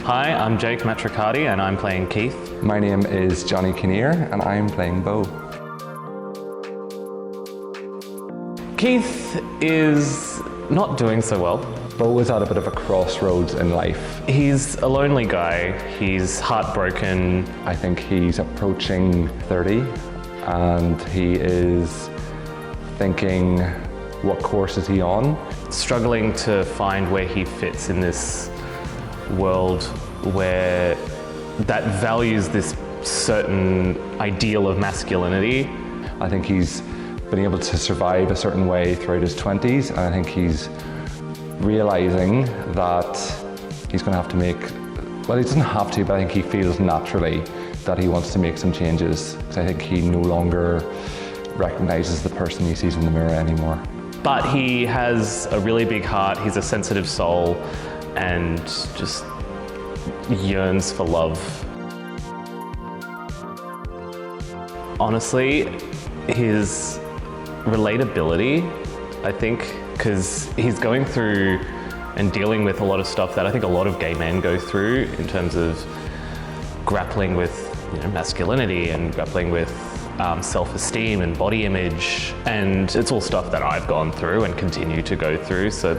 Hi, I'm Jake Matricardi and I'm playing Keith. My name is Jonny Kinnear and I'm playing Beau. Keith is not doing so well. Beau is at a bit of a crossroads in life. He's a lonely guy, he's heartbroken. I think he's approaching 30 and he is thinking, what course is he on? Struggling to find where he fits in this world where that values this certain ideal of masculinity. I think he's been able to survive a certain way throughout his 20s, and I think he's realizing that he's going to have to make, well, he doesn't have to, but I think he feels naturally that he wants to make some changes. I think he no longer recognizes the person he sees in the mirror anymore. But he has a really big heart, he's a sensitive soul, and just yearns for love. Honestly, his relatability, I think, because he's going through and dealing with a lot of stuff that I think a lot of gay men go through in terms of grappling with, masculinity and grappling with self-esteem and body image, and it's all stuff that I've gone through and continue to go through. So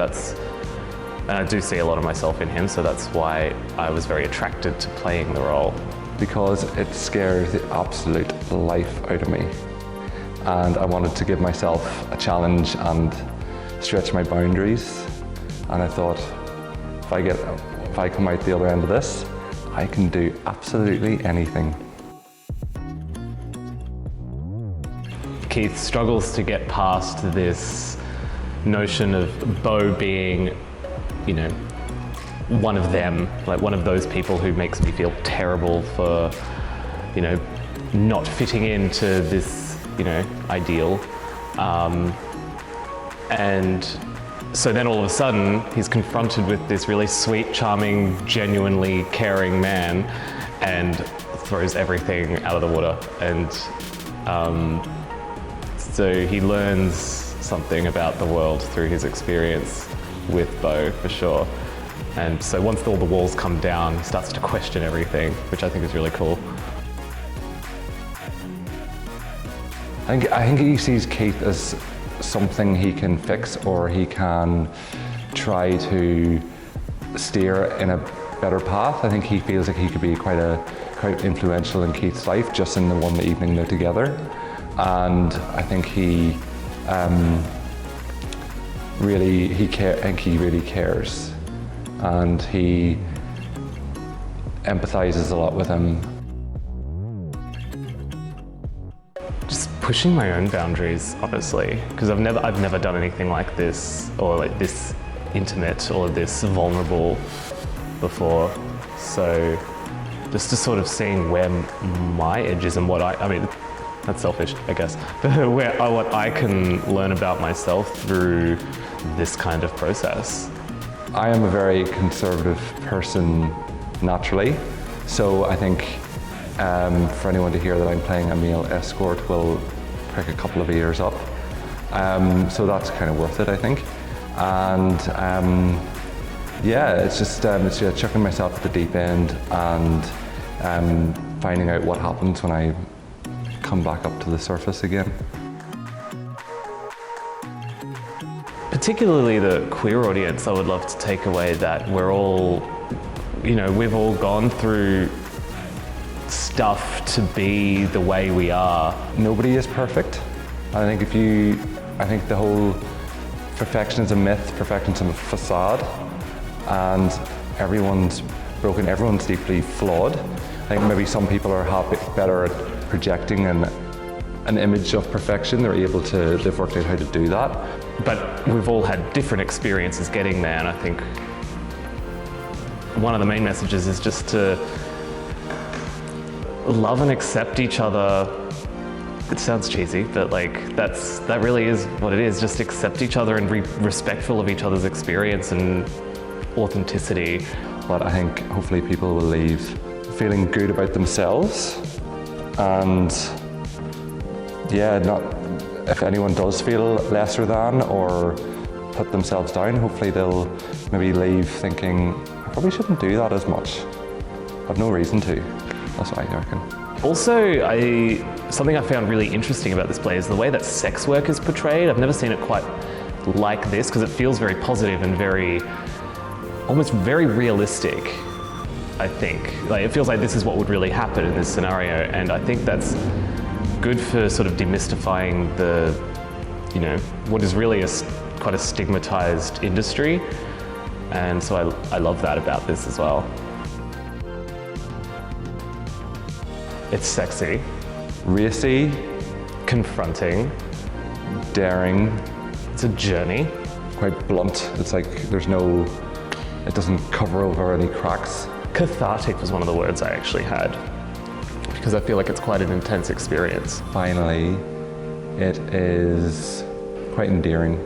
and I do see a lot of myself in him, so that's why I was very attracted to playing the role. Because it scares the absolute life out of me. And I wanted to give myself a challenge and stretch my boundaries. And I thought, if I come out the other end of this, I can do absolutely anything. Keith struggles to get past this notion of Beau being, one of them, like one of those people who makes me feel terrible for, not fitting into this, ideal. And so then all of a sudden, he's confronted with this really sweet, charming, genuinely caring man and throws everything out of the water. And so he learns something about the world through his experience with Beau, for sure. And so once all the walls come down, he starts to question everything, which I think is really cool. I think he sees Keith as something he can fix, or he can try to steer in a better path. I think he feels like he could be quite influential in Keith's life just in the one evening they're together. And I think he really cares, and he empathizes a lot with him. Just pushing my own boundaries, honestly, because I've never done anything like this, or like this intimate or this vulnerable before. So just to sort of seeing where my edges and what I mean, that's selfish, I guess, but what I can learn about myself through this kind of process. I am a very conservative person naturally, so I think for anyone to hear that I'm playing a male escort will prick a couple of ears up. So that's kind of worth it, I think. And it's just chucking myself at the deep end and finding out what happens when I come back up to the surface again. Particularly the queer audience, I would love to take away that we're all, we've all gone through stuff to be the way we are. Nobody is perfect. I think the whole perfection is a myth, perfection is a facade, and everyone's broken, everyone's deeply flawed. I think maybe some people are better at projecting an image of perfection. They're able to, they've worked out how to do that. But we've all had different experiences getting there, and I think one of the main messages is just to love and accept each other. It sounds cheesy, but that really is what it is. Just accept each other and be respectful of each other's experience and authenticity. But I think hopefully people will leave feeling good about themselves, and if anyone does feel lesser than or put themselves down, hopefully they'll maybe leave thinking, I probably shouldn't do that as much. I've no reason to. That's what I reckon. Also, something I found really interesting about this play is the way that sex work is portrayed. I've never seen it quite like this because it feels very positive and almost very realistic, I think. Like, it feels like this is what would really happen in this scenario, and I think that's good for sort of demystifying what is really quite a stigmatized industry. And so I love that about this as well. It's sexy, Racy, confronting, daring, it's a journey. quite blunt. It's like it doesn't cover over any cracks. Cathartic was one of the words I actually had, because I feel like it's quite an intense experience. Finally, it is quite endearing.